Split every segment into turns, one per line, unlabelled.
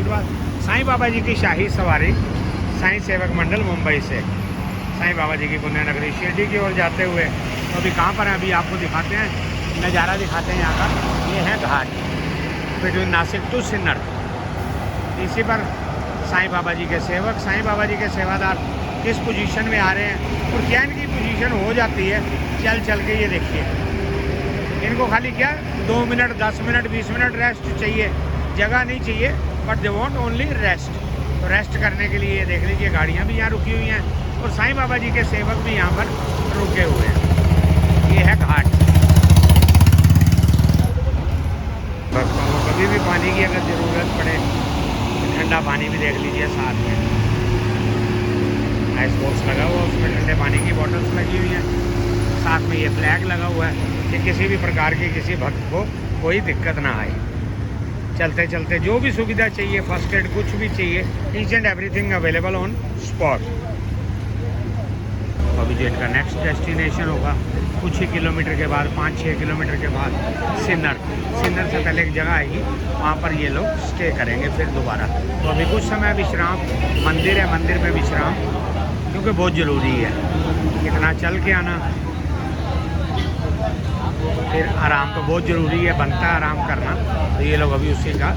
आशीर्वाद। साईं बाबा जी की शाही सवारी साईं सेवक मंडल मुंबई से साईं बाबा जी की पुण्य नगरी शिरडी की ओर जाते हुए तो अभी कहाँ पर हैं, अभी आपको दिखाते हैं, नज़ारा दिखाते हैं यहाँ का। ये है घाट बिटवीन नासिक टू सिन्नर। इसी पर साईं बाबा जी के सेवक, साईं बाबा जी के सेवादार किस पोजीशन में आ रहे हैं और क्या इनकी पोजीशन हो जाती है चल चल के। ये देखिए, इनको खाली क्या 2 मिनट 10 मिनट 20 मिनट रेस्ट चाहिए, जगह नहीं चाहिए, but they want only rest. तो रेस्ट करने के लिए देख लीजिए गाड़ियाँ भी यहाँ रुकी हुई हैं और साईं बाबा जी के सेवक भी यहाँ पर रुके हुए हैं। ये है घाट। भक्तों को कभी भी पानी की अगर ज़रूरत पड़े तो ठंडा पानी भी देख लीजिए साथ में। आइस बॉक्स लगा हुआ, उसमें ठंडे पानी की बॉटल्स लगी हुई हैं। साथ में ये फ्लैग लगा हुआ है कि किसी भी प्रकार की किसी भक्त को कोई दिक्कत ना आए। चलते चलते जो भी सुविधा चाहिए, फर्स्ट एड कुछ भी चाहिए, each and everything available on spot. अभी जो इनका नेक्स्ट डेस्टिनेशन होगा कुछ ही किलोमीटर के बाद, 5-6 किलोमीटर के बाद सिन्नर। सिन्नर से पहले एक जगह आएगी, वहाँ पर ये लोग स्टे करेंगे फिर दोबारा। तो अभी कुछ समय विश्राम, मंदिर है, मंदिर में विश्राम, क्योंकि बहुत ज़रूरी है इतना चल के आना। फिर आराम तो बहुत ज़रूरी है, बनता है आराम करना। तो ये लोग अभी उसी का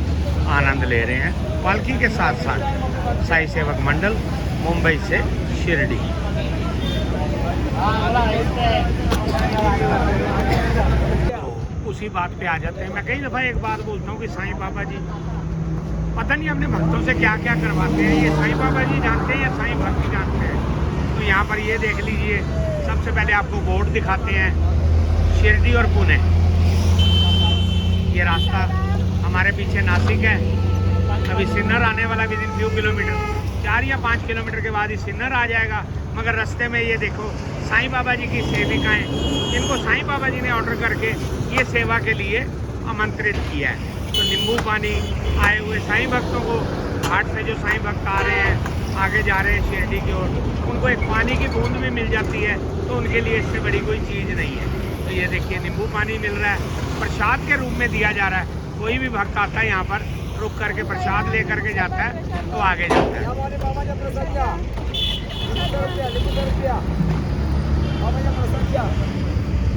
आनंद ले रहे हैं पालकी के साथ साथ। साईं सेवक मंडल मुंबई से शिरडी। तो उसी बात पे आ जाते हैं। मैं कई दफ़ा एक बात बोलता हूँ कि साईं बाबा जी पता नहीं अपने भक्तों से क्या क्या करवाते हैं। ये साईं बाबा जी जानते हैं या साईं भक्त जानते हैं। तो यहाँ पर ये देख लीजिए, सबसे पहले आपको बोर्ड दिखाते हैं शिरडी और पुणे। ये रास्ता हमारे पीछे नासिक है, अभी सिन्नर आने वाला विद इन फ्यू किलोमीटर, 4 या 5 किलोमीटर के बाद ही सिन्नर आ जाएगा। मगर रास्ते में ये देखो साईं बाबा जी की सेविकाएं, जिनको साईं बाबा जी ने ऑर्डर करके ये सेवा के लिए आमंत्रित किया है। तो नींबू पानी आए हुए साईं भक्तों को, घाट से जो साईं भक्त आ रहे हैं, आगे जा रहे हैं शिरडी की ओर, उनको एक पानी की बूंद भी मिल जाती है तो उनके लिए इससे बड़ी कोई चीज़ नहीं है। तो ये देखिए नींबू पानी मिल रहा है, प्रसाद के रूप में दिया जा रहा है। कोई भी भक्त आता है यहाँ पर रुक करके प्रसाद ले करके जाता है तो आगे जाता है।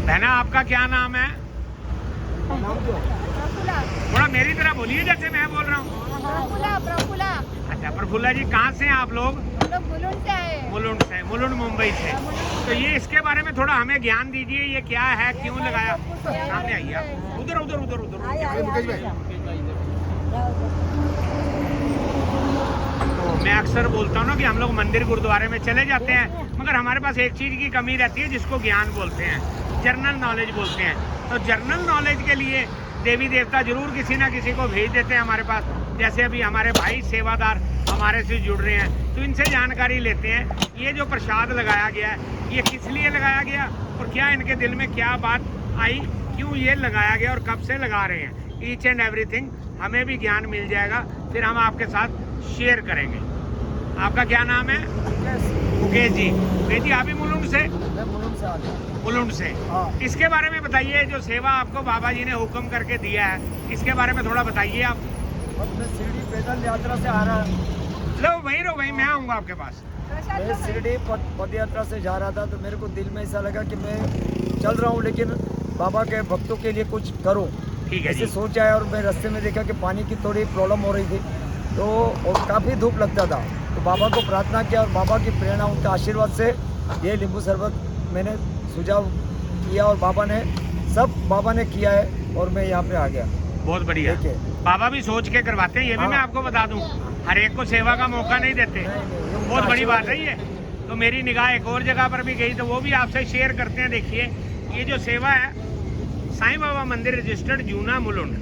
बहना आपका क्या नाम है? थोड़ा मेरी तरह बोलिए जैसे मैं बोल रहा हूँ।
प्रफुल्ला।
अच्छा प्रफुल्ला जी, कहाँ से हैं आप लोग?
मुलुंड से आए।
मुलुंड से, मुलुंड मुंबई से। तो ये इसके बारे में थोड़ा हमें ज्ञान दीजिए, ये क्या है, क्यों लगाया? सामने आइए आप, उधर उधर उधर उधर। तो मैं अक्सर बोलता हूँ ना कि हम लोग मंदिर गुरुद्वारे में चले जाते हैं, मगर हमारे पास एक चीज़ की कमी रहती है जिसको ज्ञान बोलते हैं, जर्नल नॉलेज बोलते हैं। तो जर्नल नॉलेज के लिए देवी देवता जरूर किसी ना किसी को भेज देते हैं हमारे पास। जैसे अभी हमारे भाई सेवादार हमारे से जुड़ रहे हैं, तो इनसे जानकारी लेते हैं ये जो प्रसाद लगाया गया है ये किस लिए लगाया गया और क्या इनके दिल में क्या बात आई, क्यों ये लगाया गया और कब से लगा रहे हैं। ईच एंड एवरीथिंग हमें भी ज्ञान मिल जाएगा, फिर हम आपके साथ शेयर करेंगे। आपका क्या नाम है? मुकेश जी। मुकेश जी आप भी मुलुंड से? मुलुंड से। इसके बारे में बताइए, जो सेवा आपको बाबा जी ने हुक्म करके दिया है, इसके बारे में थोड़ा बताइए आप।
मैं शिरडी पैदल यात्रा से आ रहा,
लो वहीं मैं आऊँगा आपके पास।
मैं शिरडी पद यात्रा से जा रहा था, तो मेरे को दिल में ऐसा लगा कि मैं चल रहा हूँ लेकिन बाबा के भक्तों के लिए कुछ करूँ।
ठीक है,
ऐसे सोच आया और मैं रास्ते में देखा कि पानी की थोड़ी प्रॉब्लम हो रही थी, तो और काफ़ी धूप लगता था। तो बाबा को प्रार्थना किया और बाबा की प्रेरणा, उनके आशीर्वाद से ये नींबू शरबत मैंने सुझाव किया और बाबा ने किया है और मैं यहाँ पे आ गया।
बहुत बढ़िया। बाबा भी सोच के करवाते हैं, ये भी मैं आपको बता दूं, हर एक को सेवा का मौका नहीं देते। बहुत बड़ी बात है ये। तो मेरी निगाह एक और जगह पर भी गई, तो वो भी आपसे शेयर करते हैं। देखिए ये जो सेवा है, साईं बाबा मंदिर रजिस्टर्ड जूना मुलुंड।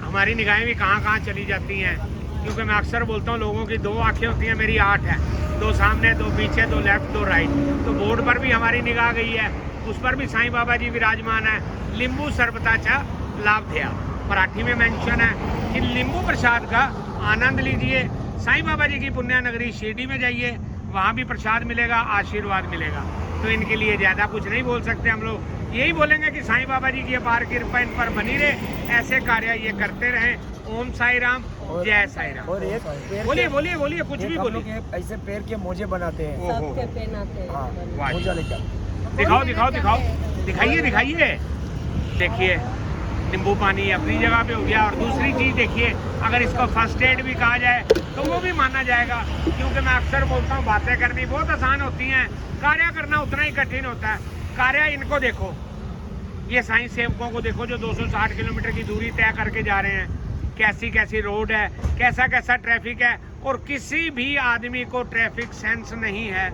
हमारी निगाहें भी कहाँ कहाँ चली जाती हैं, क्योंकि मैं अक्सर बोलता हूँ लोगों की 2 आँखें होती हैं, मेरी 8 है, 2 सामने 2 पीछे 2 लेफ्ट 2 राइट। तो बोर्ड पर भी हमारी निगाह गई है, उस पर भी साईं बाबा जी विराजमान है। नींबू सरबताचा लाभ दिया, मराठी में मेंशन है कि नींबू प्रसाद का आनंद लीजिए। साईं बाबा जी की पुण्य नगरी शिरडी में जाइए, वहाँ भी प्रसाद मिलेगा, आशीर्वाद मिलेगा। तो इनके लिए ज़्यादा कुछ नहीं बोल सकते हम लोग, यही बोलेंगे कि साईं बाबा जी की अपार कृपा इन पर बनी रहे, ऐसे कार्य ये करते रहें। ओम साई राम,
और
जय साईं राम।
और एक पैर
बोलिए
के-
बोलिए बोलिए, कुछ
एक
भी
हम लोग
बोलिए।
ये ऐसे पैर के मोजे बनाते हैं।
ओहो,
सबके पहनाते हैं।
हाँ
वाह जी।
मोजा लेकर
दिखाओ दिखाओ दिखाओ, दिखाइए दिखाइए। देखिए नींबू पानी अपनी जगह पे हो गया। और दूसरी चीज देखिए, अगर इसको फर्स्ट एड भी कहा जाए तो वो भी माना जाएगा, क्योंकि मैं अक्सर बोलता हूँ बातें करनी बहुत आसान होती हैं, कार्य करना उतना ही कठिन होता है। कार्य इनको देखो, ये साईं सेवकों को देखो जो 260 किलोमीटर की दूरी तय करके जा रहे हैं। कैसी कैसी रोड है, कैसा कैसा ट्रैफिक है, और किसी भी आदमी को ट्रैफिक सेंस नहीं है।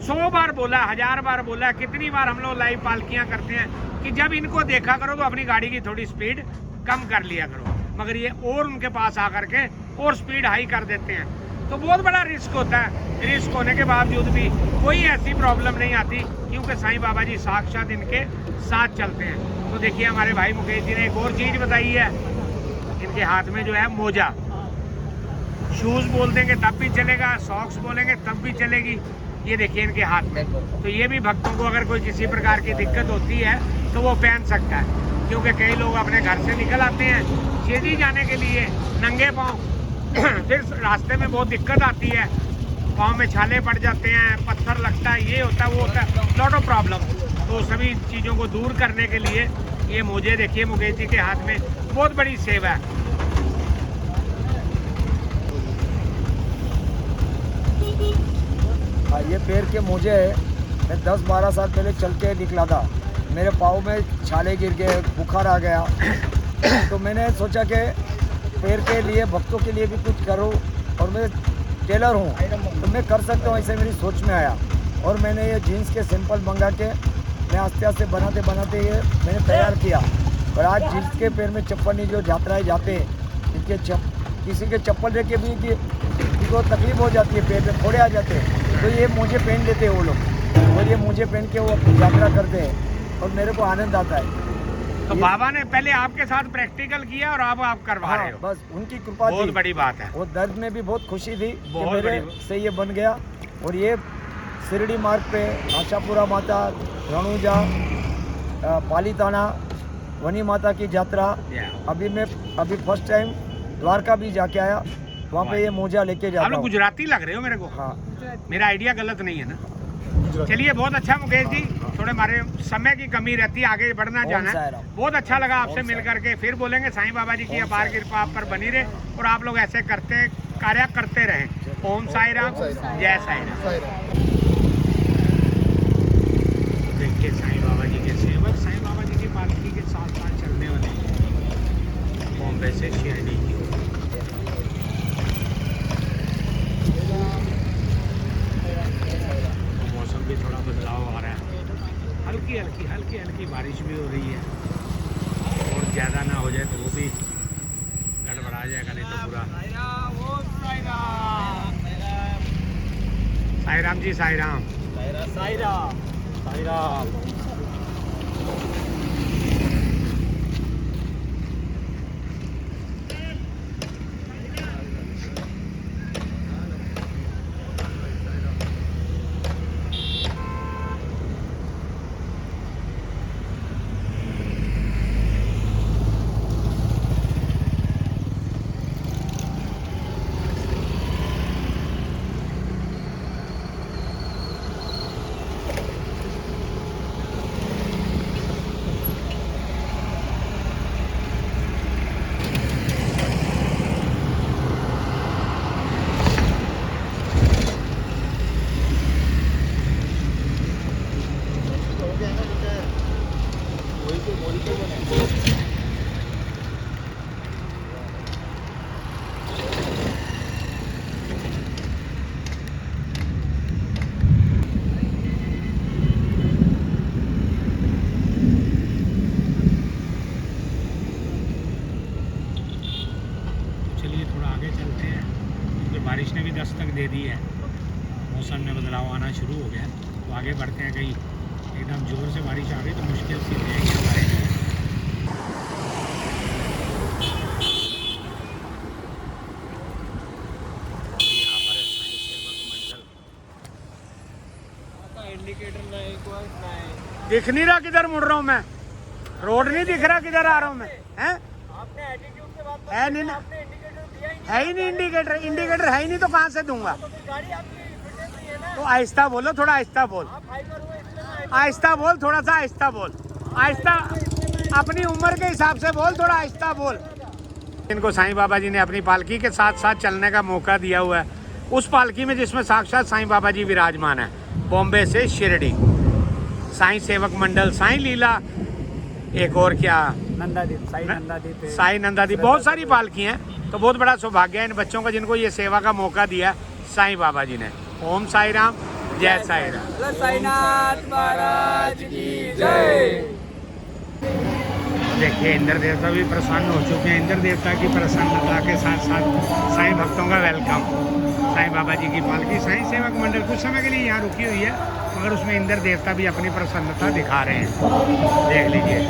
100 बार बोला, 1000 बार बोला, कितनी बार हम लोग लाइव पालकियां करते हैं कि जब इनको देखा करो तो अपनी गाड़ी की थोड़ी स्पीड कम कर लिया करो, मगर ये और उनके पास आकर के और स्पीड हाई कर देते हैं। तो बहुत बड़ा रिस्क होता है। रिस्क होने के बावजूद भी कोई ऐसी प्रॉब्लम नहीं आती, क्योंकि साईं बाबा जी साक्षात इनके साथ चलते हैं। तो देखिए हमारे भाई मुकेश जी ने एक और चीज बताई है, इनके हाथ में जो है मोजा। शूज बोल देंगे तब भी चलेगा, सॉक्स बोलेंगे तब भी चलेगी। ये देखिए इनके हाथ में। तो ये भी भक्तों को अगर कोई किसी प्रकार की दिक्कत होती है तो वो पहन सकता है, क्योंकि कई लोग अपने घर से निकल आते हैं शिरडी जाने के लिए नंगे पाँव, फिर रास्ते में बहुत दिक्कत आती है, पाँव में छाले पड़ जाते हैं, पत्थर लगता है, ये होता है वो होता है, लॉट ऑफ प्रॉब्लम। तो सभी चीज़ों को दूर करने के लिए ये मुझे देखिए मुकेश जी के हाथ में बहुत बड़ी सेवा है।
हाँ ये पैर के मोजे है। मैं 10-12 साल पहले चल के निकला था, मेरे पाँव में छाले गिर गए, बुखार आ गया। तो मैंने सोचा कि पैर के लिए भक्तों के लिए भी कुछ करूँ, और मैं टेलर हूँ तो मैं कर सकता हूँ, ऐसे मेरी सोच में आया। और मैंने ये जीन्स के सैंपल मंगा के मैं आस्ते आस्ते बनाते बनाते ये मैंने तैयार किया। और आज जीन्स के पैर में चप्पल नहीं, जो यात्राएँ जाते हैं इनके किसी के चप्पल रख के भी इनको तकलीफ हो जाती है, पैर में फोड़े आ जाते हैं, तो ये मुझे पहन लेते हैं वो लोग, और ये मुझे पहन के वो अपनी यात्रा करते हैं, और मेरे को आनंद आता है।
तो बाबा ने पहले आपके साथ प्रैक्टिकल किया और अब आप करवा रहे हो।
बस उनकी कृपा
बहुत
थी।
बड़ी बात है।
वो दर्द में भी बहुत खुशी थी कि
बहुत
मेरे
बड़ी।
से ये बन गया। और ये शिरडी मार्ग पे आशापुरा माता, रणुजा, पालीताना, वनी माता की यात्रा। अभी फर्स्ट टाइम द्वारका भी जाके आया, वहाँ पे ये मोजा लेके
आप
जाता
लोग
हूँ।
गुजराती लग रहे हो मेरे को।
हाँ
मेरा आइडिया गलत नहीं है ना। चलिए बहुत अच्छा मुकेश जी, थोड़े हमारे समय की कमी रहती है, आगे बढ़ना जाना है। बहुत अच्छा लगा आपसे मिल करके। फिर बोलेंगे साईं बाबा जी की अपार कृपा आप पर बनी रहे और आप लोग ऐसे करते कार्य करते रहें। ओम साई राम, जय साई राम। देखिए साईं बाबा जी के सेवक साईं बाबा जी की पालकी के साथ साथ चलने वाले बॉम्बे से शिरडी की। मौसम भी थोड़ा बदलाव आ रहा है, हल्की हल्की बारिश भी हो रही है, और ज़्यादा ना हो जाए तो वो भी गड़बड़ा जाएगा, नहीं तो पूरा। साई राम जी, साई राम। बारिश ने भी दस्तक दे दी है, मौसम में बदलाव आना शुरू हो गया। तो आगे बढ़ते हैं, कहीं एकदम जोर से बारिश आ गई तो मुश्किल सी रहेगी हमारे लिए। यहाँ पर साईं सेवक मंडल इंडिकेटर दिख नहीं रहा, किधर मुड़ रहा हूँ मैं, रोड नहीं दिख रहा, किधर आ रहा हूँ मैं, हैं?
आपने एटीट्यूड से बात
है नहीं ना?
आपने इंडिकेटर
है ही नहीं इंडिकेटर, इंडिकेटर है ही नहीं तो कहाँ से दूंगा। तो आहिस्ता बोलो, थोड़ा आहिस्ता बोल, आहिस्ता बोल, थोड़ा सा आहिस्ता बोल, आहिस्ता, अपनी उम्र के हिसाब से बोल, थोड़ा आहिस्ता बोल। इनको साईं बाबा जी ने अपनी पालकी के साथ साथ चलने का मौका दिया हुआ है, उस पालकी में जिसमें साक्षात साईं बाबा जी विराजमान है। बॉम्बे से शिरडी, साईं सेवक मंडल, साईं लीला, एक और क्या,
नंदादीप, साई नंदादीप,
साईं नंदादीप, बहुत सारी पालकी हैं। तो बहुत बड़ा सौभाग्य है इन बच्चों को जिनको ये सेवा का मौका दिया साईं बाबा जी ने। ओम साई राम, जय साई राम।
साईनाथ महाराज की जय।
देखिए इंद्र देवता भी प्रसन्न हो चुके हैं। इंद्र देवता की प्रसन्नता के साथ साथ साईं भक्तों का वेलकम। साईं बाबा जी की पालकी साईं सेवक मंडल कुछ समय के लिए यहाँ रुकी हुई है, मगर उसमें इंद्र देवता भी अपनी प्रसन्नता दिखा रहे हैं। देख लीजिए,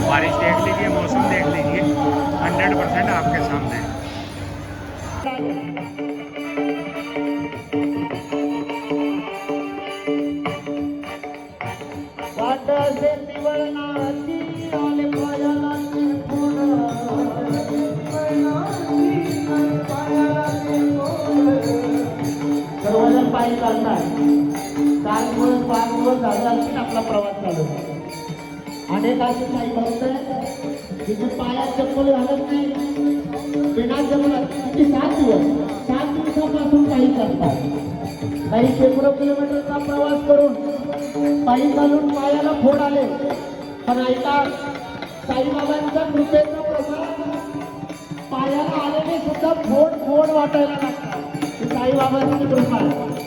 बारिश देख लीजिए, मौसम देख लीजिए, 100% आपके सामने है।
सर्वजण पायी चालतात। 4 दिवस 5 दिवस झाले असतील आपला प्रवास चालू आहे। अनेक असे काही भक्त आहेत जिथे पायात चप्पल घालत नाही, बिना चप्पल किती 7 दिवसापासून पायी चालतात। काही शेकडो किलोमीटरचा प्रवास करून पायी चालून पायाला फोड आले, पण ऐका, साईबाबांच्या कृपेचा प्रसाद पायाला आलेले सुद्धा फोड वाटायला लागतात। साईबाबांची कृपा आहे।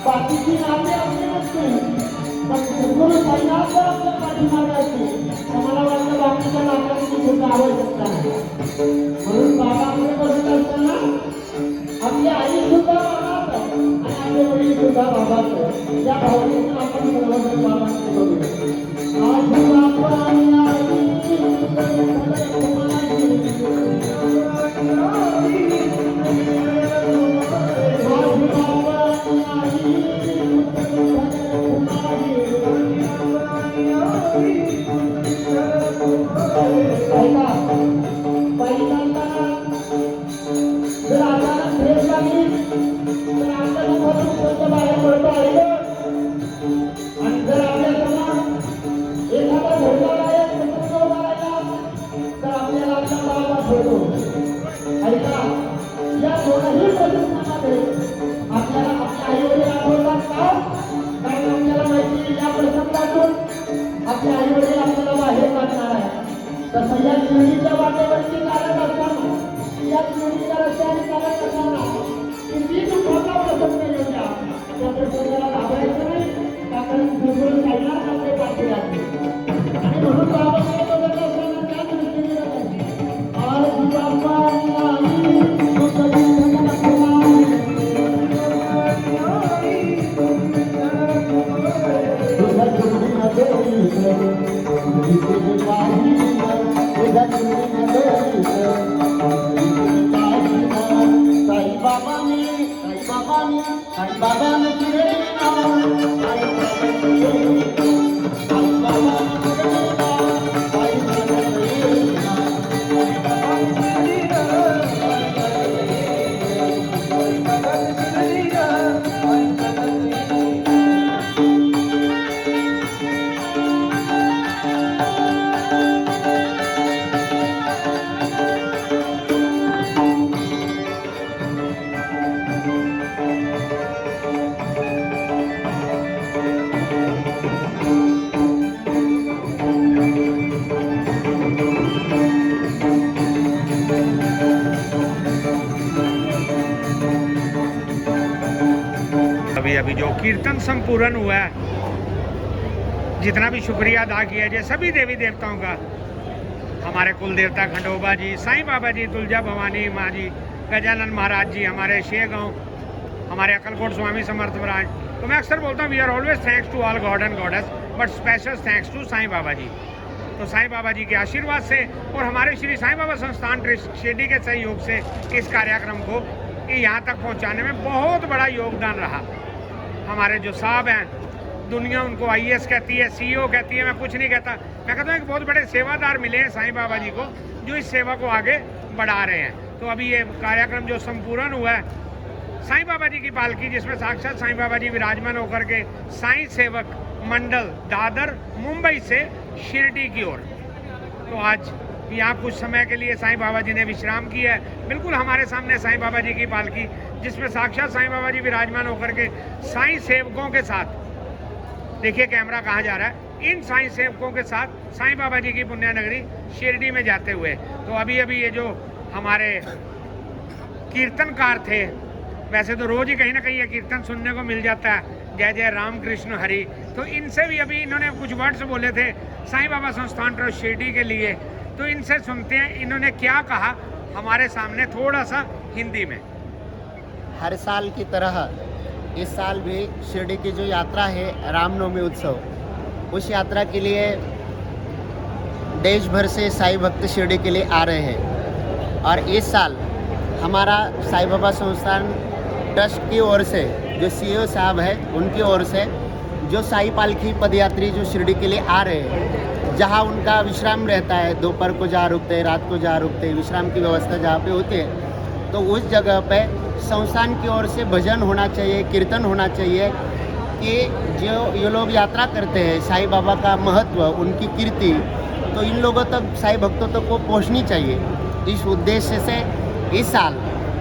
बाकीची नामे आपली नसते, पण सद्गुरू साईनाथला आपल्या पाठीमागे असते। मला वाटतं बाकीच्या नात्यांची सुद्धा आवश्यकता नाही, म्हणून बाबाकडे बसत असताना आपली आई सुद्धा बाबाच आणि आपले वडील सुद्धा बाबाच, या भावनेतून आपण सर्वजण बाबांकडे बघूया। आज बाबा ने किरणा आई बाबा ने किरणा आई
अभी जो कीर्तन संपूर्ण हुआ है, जितना भी शुक्रिया अदा किया जाए सभी देवी देवताओं का, हमारे कुल देवता खंडोबा जी, साईं बाबा जी, तुलजा भवानी माँ जी, गजानन महाराज जी, हमारे शेगांव, हमारे अक्कलकोट स्वामी समर्थ महाराज। तो मैं अक्सर बोलता हूँ we are always thanks to all god and goddess, but special thanks to Sai Baba ji. तो साईं बाबा जी के आशीर्वाद से और हमारे श्री साईं बाबा संस्थान शिरडी के सहयोग से इस कार्यक्रम को यहाँ तक पहुँचाने में बहुत बड़ा योगदान रहा। हमारे जो साहब हैं, दुनिया उनको IAS कहती है, CEO कहती है, मैं कुछ नहीं कहता, मैं कहता हूँ एक बहुत बड़े सेवादार मिले हैं साईं बाबा जी को, जो इस सेवा को आगे बढ़ा रहे हैं। तो अभी ये कार्यक्रम जो संपूर्ण हुआ है, साईं बाबा जी की पालकी जिसमें साक्षात साईं बाबा जी विराजमान होकर के साईं सेवक मंडल दादर मुंबई से शिरडी की ओर, तो आज यहाँ कुछ समय के लिए साईं बाबा जी ने विश्राम किया है। बिल्कुल हमारे सामने साईं बाबा जी की पालकी जिसमें साक्षात साईं बाबा जी विराजमान होकर के साईं सेवकों के साथ, देखिए कैमरा कहाँ जा रहा है, इन साईं सेवकों के साथ साईं बाबा जी की पुण्य नगरी शिरडी में जाते हुए। तो अभी ये जो हमारे कीर्तनकार थे, वैसे तो रोज ही कहीं ना कहीं ये कीर्तन सुनने को मिल जाता है, जय जय राम कृष्ण हरि, तो इनसे भी अभी इन्होंने कुछ वर्ड्स बोले थे साईं बाबा संस्थान ट्रस्ट शिरडी के लिए, तो इनसे सुनते हैं इन्होंने क्या कहा हमारे सामने थोड़ा सा हिंदी में।
हर साल की तरह इस साल भी शिरडी की जो यात्रा है रामनवमी उत्सव, उस यात्रा के लिए देश भर से साईं भक्त शिरडी के लिए आ रहे हैं। और इस साल हमारा साईं बाबा संस्थान ट्रस्ट की ओर से जो CEO साहब है उनकी ओर से जो साईं पालकी पदयात्री जो शिरडी के लिए आ रहे हैं, जहां उनका विश्राम रहता है, दोपहर को जहाँ रुकते हैं, रात को जहाँ रुकते हैं, विश्राम की व्यवस्था जहाँ पे होती है, तो उस जगह पे संस्थान की ओर से भजन होना चाहिए, कीर्तन होना चाहिए कि जो ये लोग यात्रा करते हैं साईं बाबा का महत्व, उनकी कीर्ति, तो इन लोगों तक साईं भक्तों तक को पहुँचनी चाहिए। इस उद्देश्य से इस साल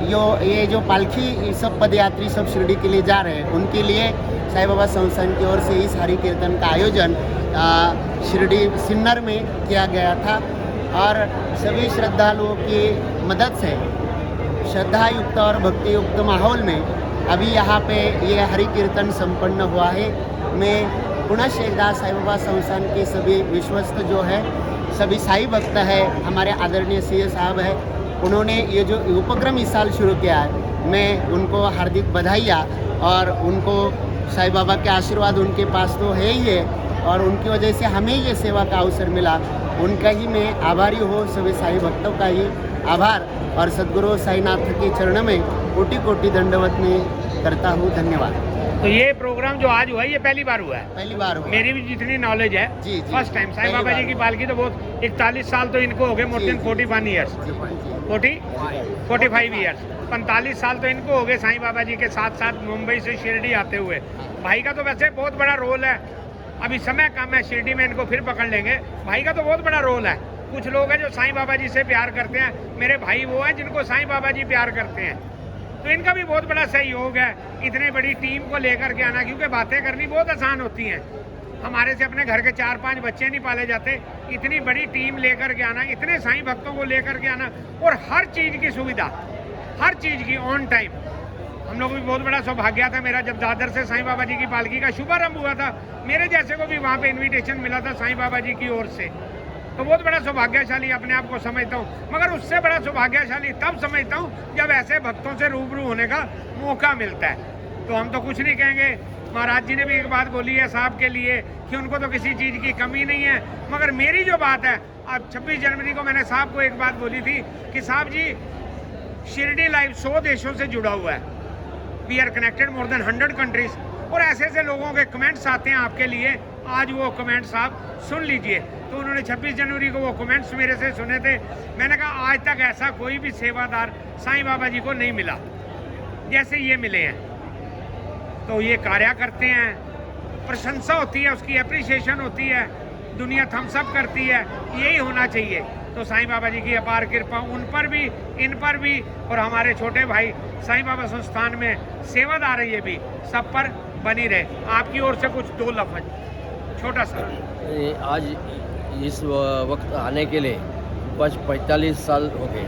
ये जो पालकी सब पदयात्री सब शिरडी के लिए जा रहे हैं, उनके लिए साईं बाबा संस्थान की ओर से इस हरि कीर्तन का आयोजन शिरडी सिन्नर में किया गया था। और सभी श्रद्धालुओं की मदद से श्रद्धा युक्त और भक्ति युक्त माहौल में अभी यहाँ पे ये हरि कीर्तन संपन्न हुआ है। मैं पुनः एक बार साईं बाबा संस्थान के सभी विश्वस्त जो है, सभी साईं भक्त है, हमारे आदरणीय CEO साहब है, उन्होंने ये जो उपक्रम इस साल शुरू किया है, मैं उनको हार्दिक बधाइयाँ और उनको साईं बाबा के आशीर्वाद उनके पास तो है ही है, और उनकी वजह से हमें ये सेवा का अवसर मिला, उनका ही मैं आभारी हूँ। सभी साईं भक्तों का ही आभार और सद्गुरु साईनाथ के चरण में कोटि कोटि दंडवत में करता हूँ, धन्यवाद।
तो ये प्रोग्राम जो आज हुआ है ये पहली बार हुआ है?
पहली बार हुआ।
मेरी भी जितनी नॉलेज है
जी,
फर्स्ट टाइम। साईं बाबा जी की पालकी तो बहुत 41 साल तो इनको हो गए, मोर देन 41 ईयर्स, 45 ईयर्स, 45 साल तो इनको हो गए साईं बाबा जी के साथ साथ मुंबई से शिरडी आते हुए। भाई का तो वैसे बहुत बड़ा रोल है, अभी समय कम है, शिरडी में इनको फिर पकड़ लेंगे। भाई का तो बहुत बड़ा रोल है। कुछ लोग हैं जो साईं बाबा जी से प्यार करते हैं, मेरे भाई वो हैं जिनको साईं बाबा जी प्यार करते हैं, तो इनका भी बहुत बड़ा सहयोग है इतने बड़ी टीम को लेकर के आना, क्योंकि बातें करनी बहुत आसान होती हैं। हमारे से अपने घर के 4-5 बच्चे नहीं पाले जाते, इतनी बड़ी टीम लेकर के आना, इतने साईं भक्तों को लेकर के आना, और हर चीज़ की सुविधा, हर चीज़ की ऑन टाइम। हम लोग भी बहुत बड़ा सौभाग्य था मेरा, जब दादर से साईं बाबा जी की पालकी का शुभारंभ हुआ था, मेरे जैसे को भी वहाँ पे इनविटेशन मिला था साईं बाबा जी की ओर से, तो बहुत बड़ा सौभाग्यशाली अपने आप को समझता हूँ। मगर उससे बड़ा सौभाग्यशाली तब समझता हूँ जब ऐसे भक्तों से रूबरू होने का मौका मिलता है। तो हम तो कुछ नहीं कहेंगे, महाराज जी ने भी एक बात बोली है साहब के लिए कि उनको तो किसी चीज़ की कमी नहीं है, मगर मेरी जो बात है, अब 26 जनवरी को मैंने साहब को एक बात बोली थी कि साहब जी शिरडी लाइव 100 देशों से जुड़ा हुआ है, we are connected more than 100 countries. और ऐसे ऐसे लोगों के कमेंट्स आते हैं आपके लिए, आज वो कमेंट्स आप सुन लीजिए। तो उन्होंने 26 जनवरी को वो कमेंट्स मेरे से सुने थे। मैंने कहा आज तक ऐसा कोई भी सेवादार साईं बाबा जी को नहीं मिला जैसे ये मिले हैं। तो ये कार्य करते हैं, प्रशंसा होती है, उसकी एप्रिसिएशन होती है, दुनिया थम्स अप करती है, यही होना चाहिए। तो साईं बाबा जी की अपार कृपा उन पर भी, इन पर भी, और हमारे छोटे भाई साईं बाबा संस्थान में सेवादार ये भी, सब पर बनी रहे। आपकी ओर से कुछ 2 लफ्ज छोटा सा।
आज इस वक्त आने के लिए 45 साल हो गए।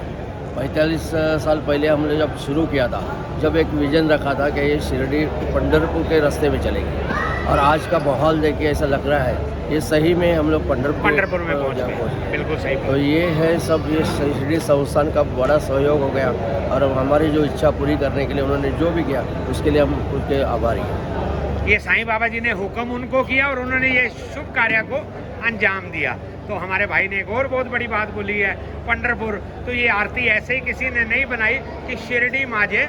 45 साल पहले हमने जब शुरू किया था, जब एक विज़न रखा था कि ये शिरडी पंढरपुर के रास्ते में चलेगी, और आज का माहौल देख के ऐसा लग रहा है ये सही में हम लोग पंढरपुर
में पहुंच गए। बिल्कुल सही।
तो ये है सब, ये शिरडी संस्थान का बड़ा सहयोग हो गया, और हमारी जो इच्छा पूरी करने के लिए उन्होंने जो भी किया उसके लिए हम उनके आभारी हैं।
ये साईं बाबा जी ने हुक्म उनको किया और उन्होंने ये शुभ कार्य को अंजाम दिया। तो हमारे भाई ने एक और बहुत बड़ी बात बोली है, पंढरपुर। तो ये आरती ऐसे ही किसी ने नहीं बनाई कि शिरडी माजे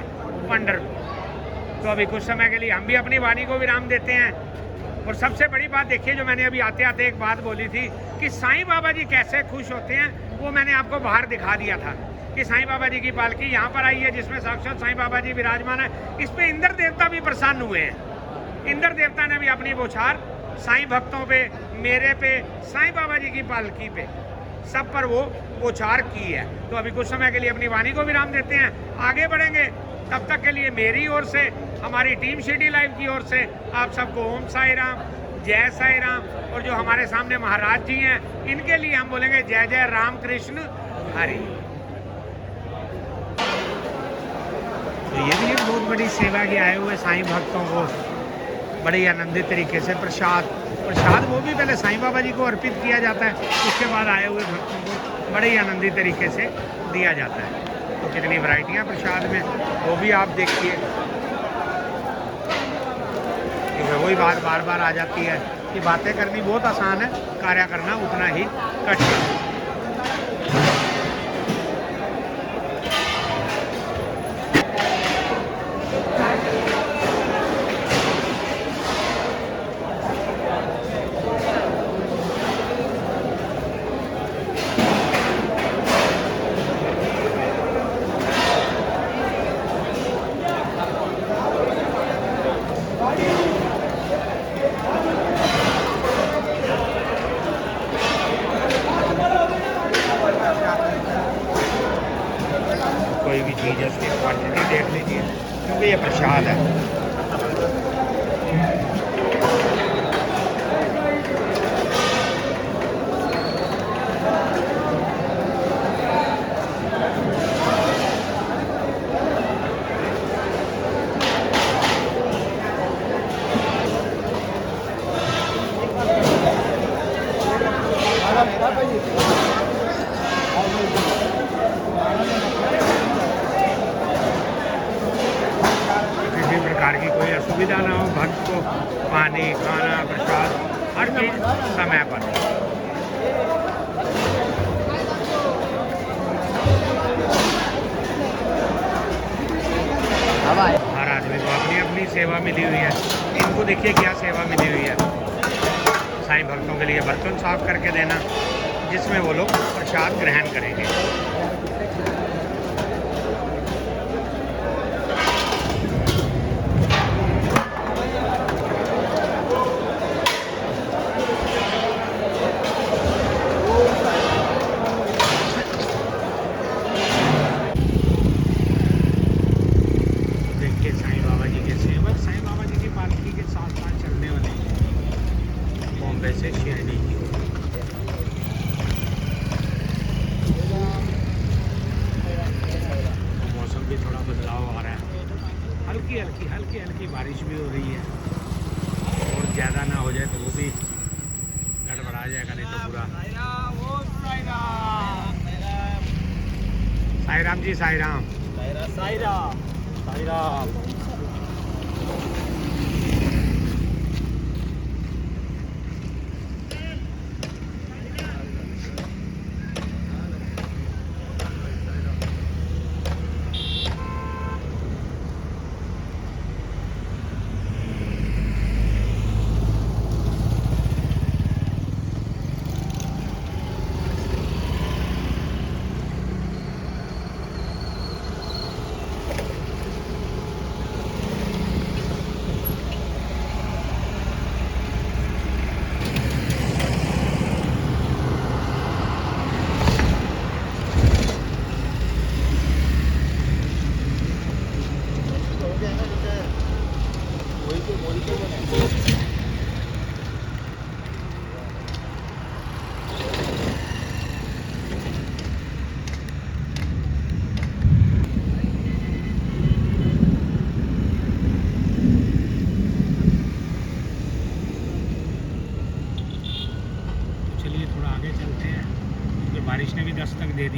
पंढरपुर। तो अभी कुछ समय के लिए हम भी अपनी वाणी को विराम देते हैं। और सबसे बड़ी बात देखिए, जो मैंने अभी आते आते एक बात बोली थी कि साईं बाबा जी कैसे खुश होते हैं, वो मैंने आपको बाहर दिखा दिया था कि साईं बाबा जी की पालकी यहाँ पर आई है, जिसमें साक्षात साईं बाबा जी विराजमान है। इस पे इंद्र देवता भी प्रसन्न हुए हैं। इंद्र देवता ने भी अपनी बौछार साईं भक्तों पे, मेरे पे, साईं बाबा जी की पालकी पे, सब पर वो बौछार की है। तो अभी कुछ समय के लिए अपनी वाणी को विराम देते हैं, आगे बढ़ेंगे। तब तक के लिए मेरी ओर से, हमारी टीम शिरडी लाइव की ओर से आप सबको ओम साई राम, जय साई राम। और जो हमारे सामने महाराज जी हैं, इनके लिए हम बोलेंगे जय जय राम कृष्ण हरि। तो ये भी एक बहुत बड़ी सेवा की आए हुए साईं भक्तों को बड़े ही आनंदित तरीके से प्रसाद वो भी पहले साईं बाबा जी को अर्पित किया जाता है, उसके बाद आए हुए भक्तों को बड़े ही आनंदित तरीके से दिया जाता है। तो कितनी वैरायटियाँ प्रसाद में, वो भी आप देखिए। क्योंकि वही बात बार बार आ जाती है कि बातें करनी बहुत आसान है, कार्य करना उतना ही कठिन है। कोई भी चीज़ है उसकी क्वांटिटी देख लीजिए, क्योंकि ये प्रसाद है। की कोई असुविधा ना हो, भक्त को पानी, खाना, प्रसाद, हर चीज़ समय पर। हर आदमी को अपनी अपनी सेवा मिली हुई है। इनको देखिए क्या सेवा मिली हुई है, साईं भक्तों के लिए बर्तन साफ करके देना, जिसमें वो लोग प्रसाद ग्रहण करेंगे। से शिरडी की मौसम भी थोड़ा बदलाव आ रहा है, हल्की हल्की बारिश भी हो रही है, और ज़्यादा ना हो जाए तो वो भी गड़बड़ा जाएगा, नहीं तो पूरा। साई राम जी, साई राम, साई राम, साई राम।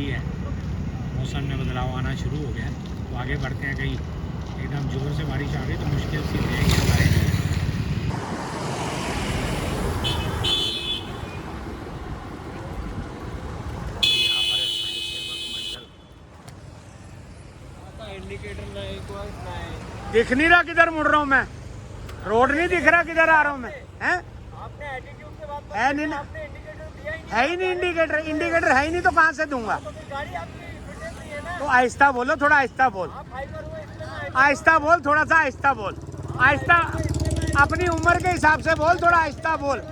रही है, मौसम में बदलाव आना शुरू हो गया है। तो आगे बढ़ते हैं, कहीं एकदम ज़ोर से बारिश आ गई तो मुश्किल सी हो जाएगी हमारे लिए। दिख नहीं रहा किधर मुड़ रहा हूँ मैं, रोड नहीं दिख रहा किधर आ रहा हूँ मैं, हैं? है नहीं ना, है ही नहीं इंडिकेटर, इंडिकेटर है ही नहीं तो कहाँ से दूंगा। तो आहिस्ता बोलो, थोड़ा आहिस्ता बोल, आहिस्ता बोल, थोड़ा सा आहिस्ता बोल, आहिस्ता, अपनी उम्र के हिसाब से बोल, थोड़ा आहिस्ता बोल।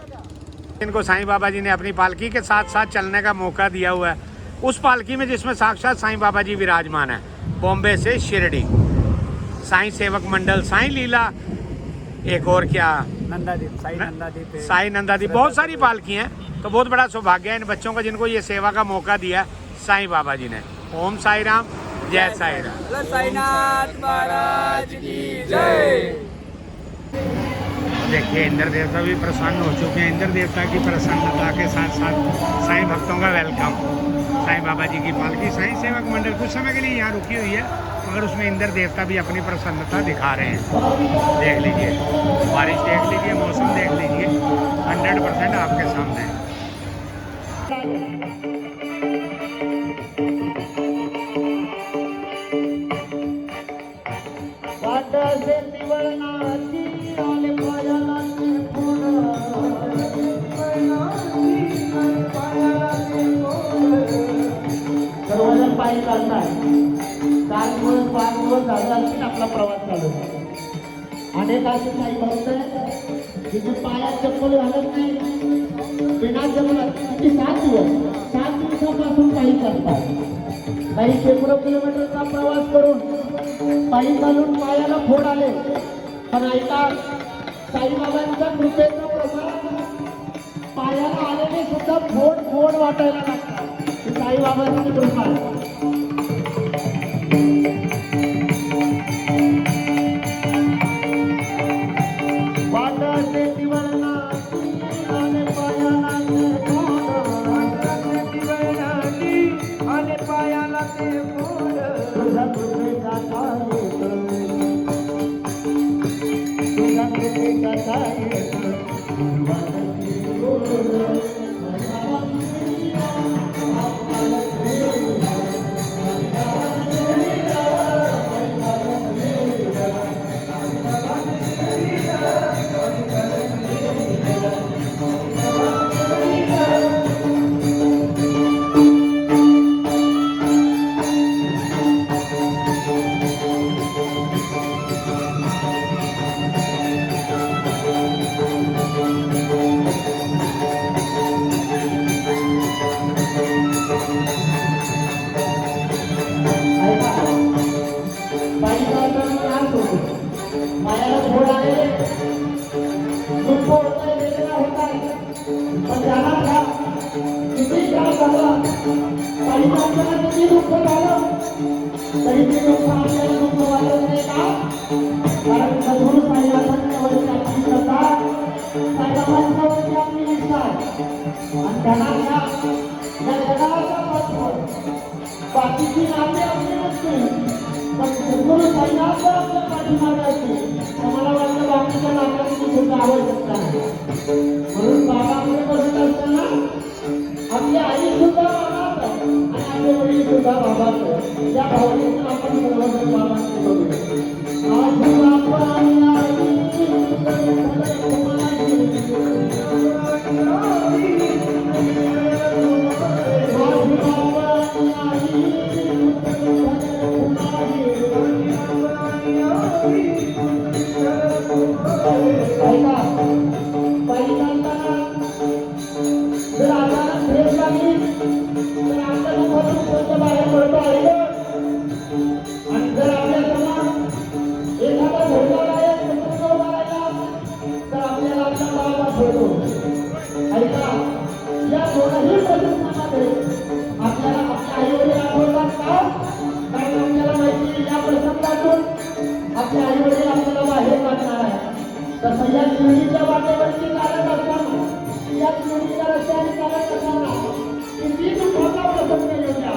इनको साईं बाबा जी ने अपनी पालकी के साथ साथ चलने का मौका दिया हुआ है, उस पालकी में जिसमें साक्षात साईं बाबा जी विराजमान है। बॉम्बे से शिरडी, साईं सेवक मंडल, साईं लीला, एक और क्या
नंदादीप, साई नंदादीप है।
साईं नंदादीप, बहुत सारी पालकी हैं। तो बहुत बड़ा सौभाग्य है इन बच्चों का जिनको ये सेवा का मौका दिया साईं बाबा जी ने। ओम साई राम, जय साई राम।
साईनाथ महाराज की जय।
देखिए इंद्र देवता भी प्रसन्न हो चुके हैं। इंद्र देवता की प्रसन्नता के साथ साथ साईं भक्तों का वेलकम। साईं बाबा जी की पालकी साईं सेवक मंडल कुछ समय के लिए यहाँ रुकी हुई है, मगर उसमें इंद्र देवता भी अपनी प्रसन्नता दिखा रहे हैं। देख लीजिए, बारिश देख लीजिए, मौसम देख लीजिए, 100% आपके सामने है।
सर्वजण पायी चालतात. 4 दिवस 5 दिवस झाले असतील आपला प्रवास चालू. अनेक असे काही भक्त आहेत जिथे पायात चप्पल घालत नाही, बिना चप्पल 7 दिवसापासून पायी चालतात. काही शेकडो किलोमीटरचा प्रवास करून पायी चालून पायाला फोड आले, पण ऐका साईबाबांच्या कृपेचं प्रमाण पायाला आलेले सुद्धा फोड वाटायला लागतात. साईबाबांची कृपा. वाटाचे दिवळना आणि पायाला ते आणि पायाला ते तुझा कृपेचा तुझा कृपेचा बाकीची नाते आपली नसते, पण सद्गुरू साईनाथ आपल्या पाठीमागे असते. मला वाटतं बाकीच्या नात्याची सुद्धा आवश्यकता नाही. म्हणून बाबाकडे बसत असताना आपली आई सुद्धा बाबाच आणि आपले वडील सुद्धा बाबाच. या भावनेतून आपण सर्वजण बाबांकडे बघूया. आपल्या आई वडील आपल्याला बाहेर काढणार आहे. तसं या शिर्डीच्या वाटेवरती चालत असताना, या शिर्डीच्या रस्त्याने चालत असताना किती दुःखाचा प्रसंग येऊ द्या.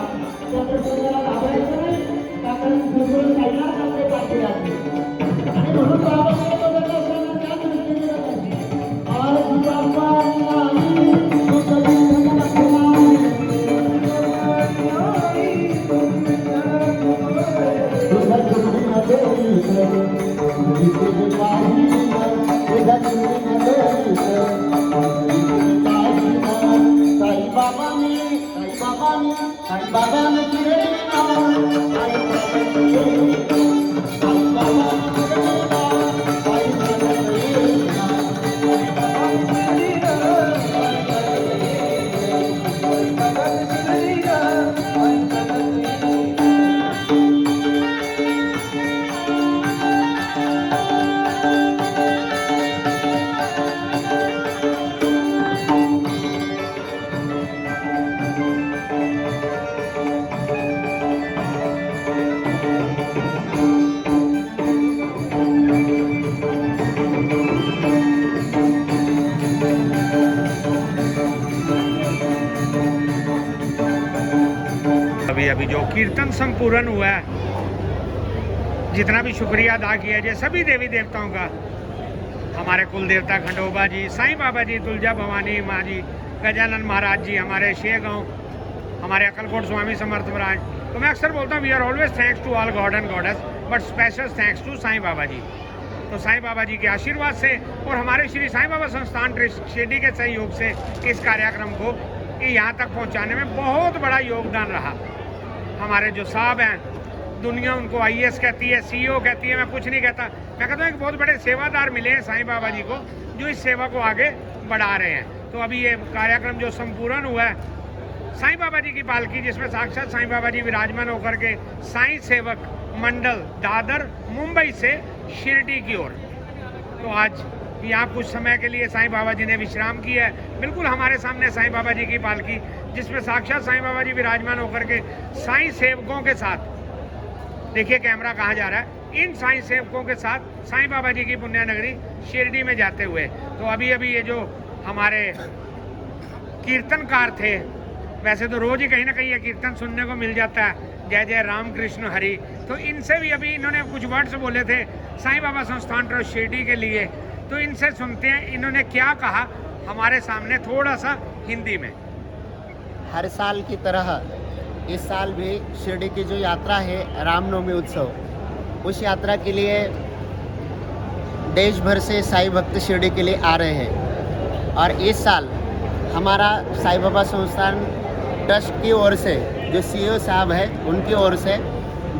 साई बाबा ने शिरडी
अभी जो कीर्तन संपूर्ण हुआ है, जितना भी शुक्रिया अदा किया जाए सभी देवी देवताओं का, हमारे कुल देवता खंडोबा जी, साईं बाबा जी, तुलजा भवानी माँ जी, गजानन महाराज जी, हमारे शेगांव, हमारे अकलकोट स्वामी समर्थ महाराज। तो मैं अक्सर बोलता हूँ we are always thanks to all god and goddess, but special thanks to Sai Baba ji. तो साईं बाबा जी के आशीर्वाद से और हमारे श्री साईं बाबा संस्थान शिरडी के सहयोग से इस कार्यक्रम को यहाँ तक पहुँचाने में बहुत बड़ा योगदान रहा। हमारे जो साहब हैं, दुनिया उनको IAS कहती है, CEO कहती है, मैं कुछ नहीं कहता, मैं कहता हूँ एक बहुत बड़े सेवादार मिले हैं साईं बाबा जी को, जो इस सेवा को आगे बढ़ा रहे हैं। तो अभी ये कार्यक्रम जो संपूर्ण हुआ है, साईं बाबा जी की पालकी जिसमें साक्षात साईं बाबा जी विराजमान होकर के साईं सेवक मंडल दादर मुंबई से शिरडी की ओर, तो आज यहाँ कुछ समय के लिए साईं बाबा जी ने विश्राम किया है। बिल्कुल हमारे सामने साईं बाबा जी की पालकी जिसमें साक्षात साईं बाबा जी विराजमान होकर के साईं सेवकों के साथ, देखिए कैमरा कहाँ जा रहा है, इन साईं सेवकों के साथ साईं बाबा जी की पुण्य नगरी शिरडी में जाते हुए। तो अभी ये जो हमारे कीर्तनकार थे, वैसे तो रोज ही कहीं ना कहीं ये कीर्तन सुनने को मिल जाता है, जय जय राम कृष्ण हरि, तो इनसे भी अभी इन्होंने कुछ वर्ड्स बोले थे साईं बाबा संस्थान ट्रस्ट शिरडी के लिए, तो इनसे सुनते हैं इन्होंने क्या कहा हमारे सामने थोड़ा सा हिंदी में।
हर साल की तरह इस साल भी शिरडी की जो यात्रा है रामनवमी उत्सव, उस यात्रा के लिए देश भर से साईं भक्त शिरडी के लिए आ रहे हैं। और इस साल हमारा साईं बाबा संस्थान ट्रस्ट की ओर से जो CEO साहब है उनकी ओर से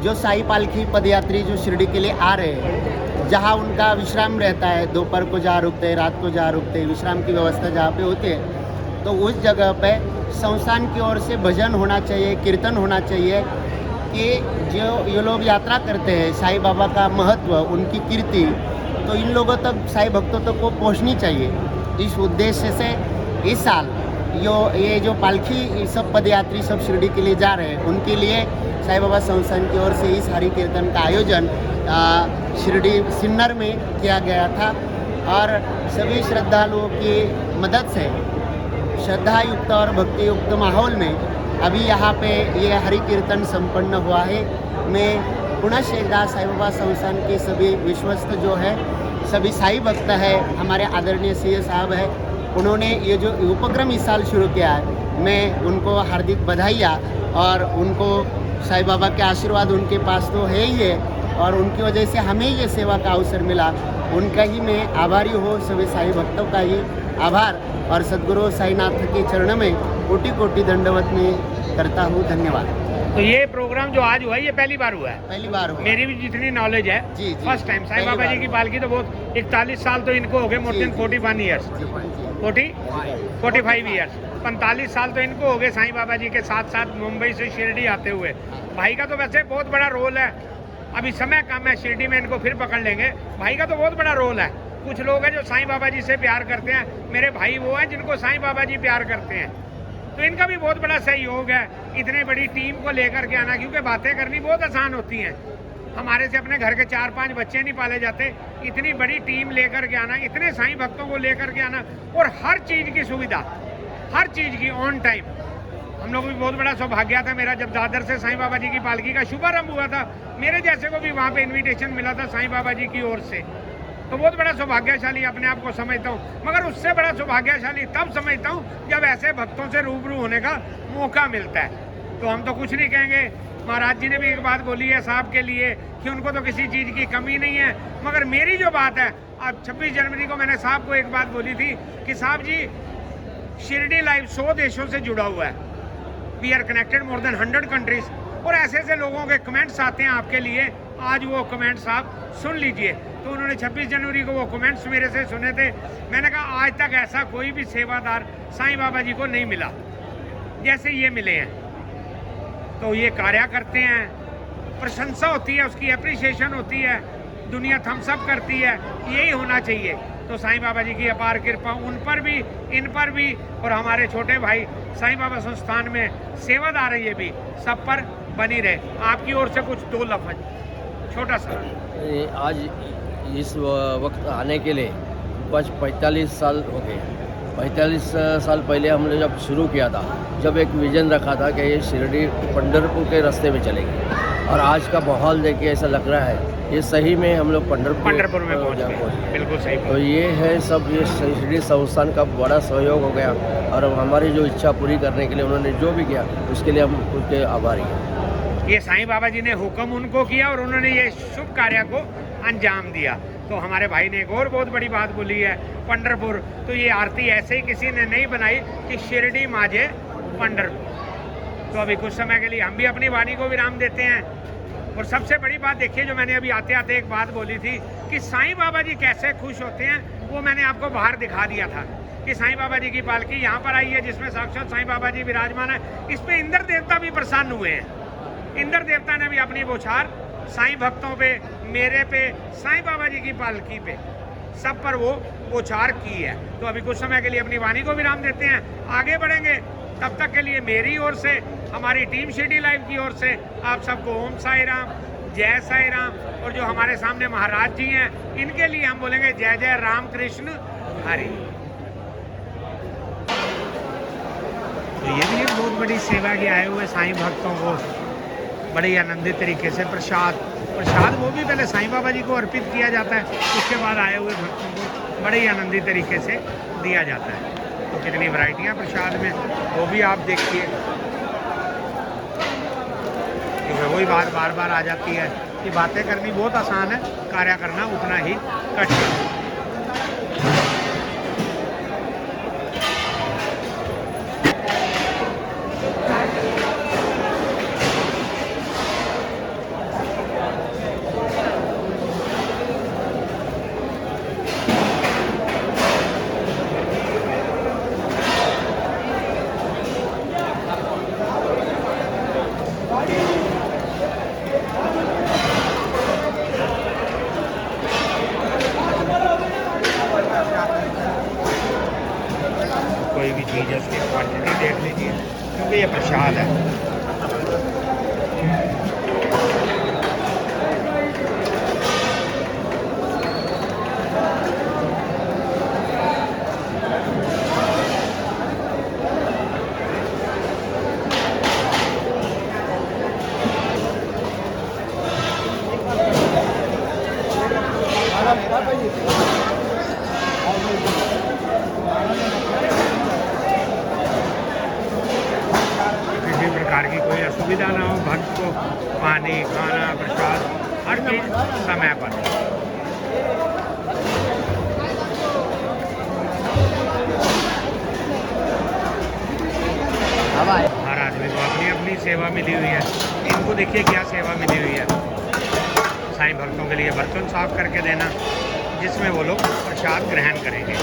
जो साई पालकी पदयात्री जो शिरडी के लिए आ रहे हैं, जहां उनका विश्राम रहता है, दोपहर को जहाँ रुकते हैं, रात को जहाँ रुकते हैं, विश्राम की व्यवस्था जहाँ पे होती है, तो उस जगह पे संस्थान की ओर से भजन होना चाहिए, कीर्तन होना चाहिए कि जो ये लोग यात्रा करते हैं साईं बाबा का महत्व, उनकी कीर्ति तो इन लोगों तक, साईं भक्तों तक को पहुँचनी चाहिए। इस उद्देश्य से इस साल ये जो पालकी सब पदयात्री सब शिरडी के लिए जा रहे हैं, उनके लिए साईं बाबा संस्थान की ओर से इस हरि कीर्तन का आयोजन शिरडी सिन्नर में किया गया था। और सभी श्रद्धालुओं की मदद से श्रद्धा युक्त और भक्ति युक्त माहौल में अभी यहाँ पे ये हरि कीर्तन संपन्न हुआ है। मैं पुनः एक बार साईं बाबा संस्थान के सभी विश्वस्त जो है, सभी साईं भक्त है, हमारे आदरणीय CEO साहब है, उन्होंने ये जो उपक्रम इस साल शुरू किया है, मैं उनको हार्दिक बधाइयाँ और उनको साईं बाबा के आशीर्वाद उनके पास तो है ही है, और उनकी वजह से हमें ये सेवा का अवसर मिला, उनका ही मैं आभारी हो, सभी साईं भक्तों का ही आभार और सद्गुरु साईनाथ के चरण में कोटि कोटि दंडवत में करता हूँ। धन्यवाद।
तो ये प्रोग्राम जो आज हुआ है ये पहली बार हुआ है?
पहली बार हुआ।
मेरी भी जितनी नॉलेज है
जी,
फर्स्ट टाइम। साईं बाबा जी की पालकी तो बहुत 41 साल तो इनको हो गए, मोर देन 41 ईयर्स, 45 ईयर्स, 45 साल तो इनको हो गए साईं बाबा जी के साथ साथ मुंबई से शिरडी आते हुए। भाई का तो वैसे बहुत बड़ा रोल है, अभी समय कम है, शिरडी में इनको फिर पकड़ लेंगे। भाई का तो बहुत बड़ा रोल है। कुछ लोग हैं जो साईं बाबा जी से प्यार करते हैं, मेरे भाई वो हैं जिनको साईं बाबा जी प्यार करते हैं, तो इनका भी बहुत बड़ा सहयोग है इतने बड़ी टीम को लेकर के आना, क्योंकि बातें करनी बहुत आसान होती हैं, हमारे से अपने घर के 4-5 बच्चे नहीं पाले जाते, इतनी बड़ी टीम लेकर के आना, इतने साईं भक्तों को लेकर के आना, और हर चीज़ की सुविधा, हर चीज़ की ऑन टाइम। हम लोग भी बहुत बड़ा सौभाग्य था मेरा, जब दादर से साईं बाबा जी की पालकी का शुभारंभ हुआ था, मेरे जैसे को भी वहाँ पे इनविटेशन मिला था साईं बाबा जी की ओर से, तो बहुत बड़ा सौभाग्यशाली अपने आप को समझता हूँ। मगर उससे बड़ा सौभाग्यशाली तब समझता हूँ जब ऐसे भक्तों से रूबरू होने का मौका मिलता है। तो हम तो कुछ नहीं कहेंगे, महाराज जी ने भी एक बात बोली है साहब के लिए कि उनको तो किसी चीज़ की कमी नहीं है, मगर मेरी जो बात है, अब 26 जनवरी को मैंने साहब को एक बात बोली थी कि साहब जी शिरडी लाइव 100 देशों से जुड़ा हुआ है, we are connected more than 100 countries, और ऐसे ऐसे लोगों के कमेंट्स आते हैं आपके लिए, आज वो कमेंट्स आप सुन लीजिए। तो उन्होंने 26 जनवरी को वो कमेंट्स मेरे से सुने थे। मैंने कहा आज तक ऐसा कोई भी सेवादार साईं बाबा जी को नहीं मिला जैसे ये मिले हैं। तो ये कार्य करते हैं, प्रशंसा होती है, उसकी एप्रिसिएशन होती है, दुनिया थम्स अप करती है, यही होना चाहिए। तो साईं बाबा जी की अपार कृपा उन पर भी, इन पर भी, और हमारे छोटे भाई साईं बाबा संस्थान में सेवादार है ये भी, सब पर बनी रहे। आपकी ओर से कुछ 2 लफ्ज छोटा सा।
आज इस वक्त आने के लिए 45 साल हो गए। 45 साल पहले हमने जब शुरू किया था, जब एक विज़न रखा था कि ये शिरडी पंढरपुर के रास्ते में चलेगी, और आज का माहौल देख के ऐसा लग रहा है ये सही में हम लोग पंढरपुर में पहुँच गए।
बिल्कुल सही।
तो ये है सब, ये शिरडी संस्थान का बड़ा सहयोग हो गया, और हमारी जो इच्छा पूरी करने के लिए उन्होंने जो भी किया उसके लिए हम उनके आभारी हैं।
ये साईं बाबा जी ने हुक्म उनको किया और उन्होंने ये शुभ कार्य को अंजाम दिया। तो हमारे भाई ने एक और बहुत बड़ी बात बोली है, पंढरपुर, तो ये आरती ऐसे ही किसी ने नहीं बनाई कि शिरडी माजे पंढरपुर। तो अभी कुछ समय के लिए हम भी अपनी वाणी को विराम देते हैं। और सबसे बड़ी बात देखिए, जो मैंने अभी आते आते एक बात बोली थी कि साईं बाबा जी कैसे खुश होते हैं, वो मैंने आपको बाहर दिखा दिया था कि साईं बाबा जी की पालकी यहाँ पर आई है जिसमें साक्षात साईं बाबा जी विराजमान है। इस पे इंद्र देवता भी प्रसन्न हुए हैं। इंद्र देवता ने भी अपनी बौछार साईं भक्तों पे, मेरे पे, साईं बाबा जी की पालकी पे, सब पर वो बौछार की है। तो अभी कुछ समय के लिए अपनी वाणी को विराम देते हैं, आगे बढ़ेंगे। तब तक के लिए मेरी ओर से, हमारी टीम शिरडी लाइव की ओर से आप सबको ओम साई राम, जय साई राम। और जो हमारे सामने महाराज जी हैं, इनके लिए हम बोलेंगे जय जय राम कृष्ण हरि। तो ये भी एक बहुत बड़ी सेवा की आए हुए साईं भक्तों को बड़े ही आनंदित तरीके से प्रसाद वो भी पहले साईं बाबा जी को अर्पित किया जाता है, उसके बाद आए हुए भक्तों को बड़े ही आनंदित तरीके से दिया जाता है। तो कितनी वैरायटियाँ प्रसाद में, वो भी आप देखिए। क्योंकि वही बात बार बार आ जाती है कि बातें करनी बहुत आसान है, कार्य करना उतना ही कठिन है। कोई भी चीज़ है उसकी क्वांटिटी देख लीजिए, क्योंकि ये प्रसाद है। किसी प्रकार की कोई असुविधा ना हो, भक्त को पानी, खाना, प्रसाद, हर चीज़ समय पर। हर आदमी को अपनी अपनी सेवा मिली हुई है। इनको देखिए क्या सेवा मिली हुई है, साईं भक्तों के लिए बर्तन साफ करके देना, जिसमें वो लोग प्रसाद ग्रहण करेंगे।